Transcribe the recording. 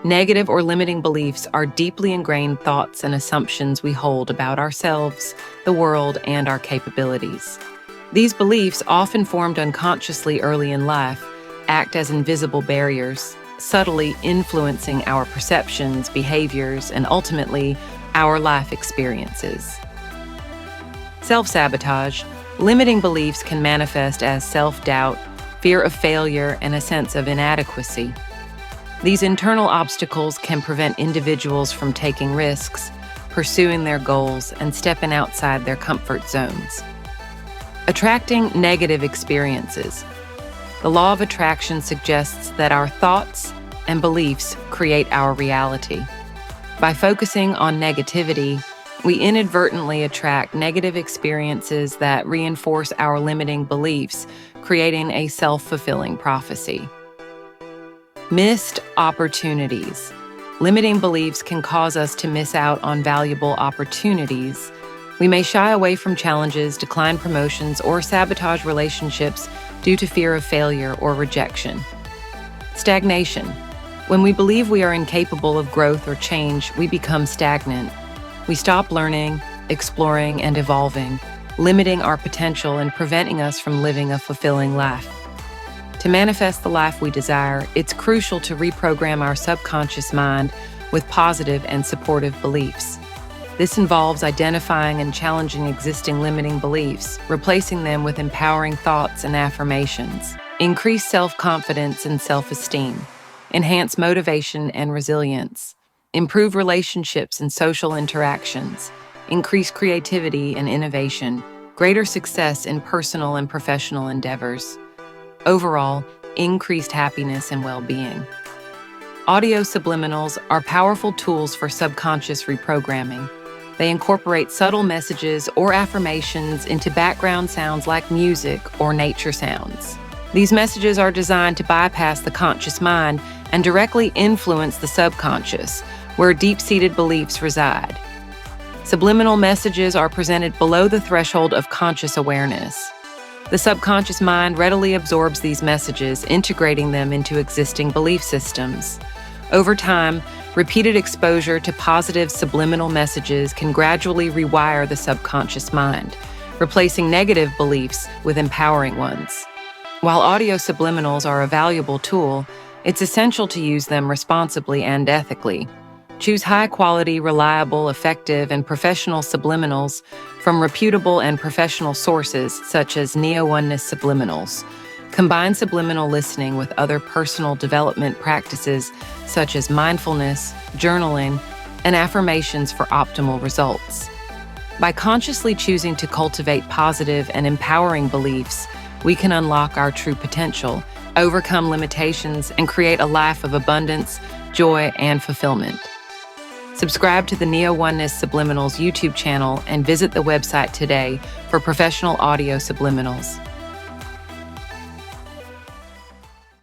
Negative or limiting beliefs are deeply ingrained thoughts and assumptions we hold about ourselves, the world, and our capabilities. These beliefs, often formed unconsciously early in life, act as invisible barriers, subtly influencing our perceptions, behaviors, and ultimately, our life experiences. Self-sabotage. Limiting beliefs can manifest as self-doubt, fear of failure, and a sense of inadequacy. These internal obstacles can prevent individuals from taking risks, pursuing their goals, and stepping outside their comfort zones. Attracting negative experiences. The law of attraction suggests that our thoughts and beliefs create our reality. By focusing on negativity, we inadvertently attract negative experiences that reinforce our limiting beliefs, creating a self-fulfilling prophecy. Missed opportunities. Limiting beliefs can cause us to miss out on valuable opportunities. We may shy away from challenges, decline promotions, or sabotage relationships due to fear of failure or rejection. Stagnation. When we believe we are incapable of growth or change, we become stagnant. We stop learning, exploring, and evolving, limiting our potential and preventing us from living a fulfilling life. To manifest the life we desire, it's crucial to reprogram our subconscious mind with positive and supportive beliefs. This involves identifying and challenging existing limiting beliefs, replacing them with empowering thoughts and affirmations. Increase self-confidence and self-esteem. Enhance motivation and resilience. Improve relationships and social interactions. Increase creativity and innovation. Greater success in personal and professional endeavors. Overall, increased happiness and well-being. Audio subliminals are powerful tools for subconscious reprogramming. They incorporate subtle messages or affirmations into background sounds like music or nature sounds. These messages are designed to bypass the conscious mind and directly influence the subconscious, where deep-seated beliefs reside. Subliminal messages are presented below the threshold of conscious awareness. The subconscious mind readily absorbs these messages, integrating them into existing belief systems. Over time, repeated exposure to positive subliminal messages can gradually rewire the subconscious mind, replacing negative beliefs with empowering ones. While audio subliminals are a valuable tool, it's essential to use them responsibly and ethically. Choose high-quality, reliable, effective, and professional subliminals from reputable and professional sources such as NeoOneness Subliminals. Combine subliminal listening with other personal development practices such as mindfulness, journaling, and affirmations for optimal results. By consciously choosing to cultivate positive and empowering beliefs, we can unlock our true potential, overcome limitations, and create a life of abundance, joy, and fulfillment. Subscribe to the NeoOneness Subliminals YouTube channel and visit the website today for professional audio subliminals.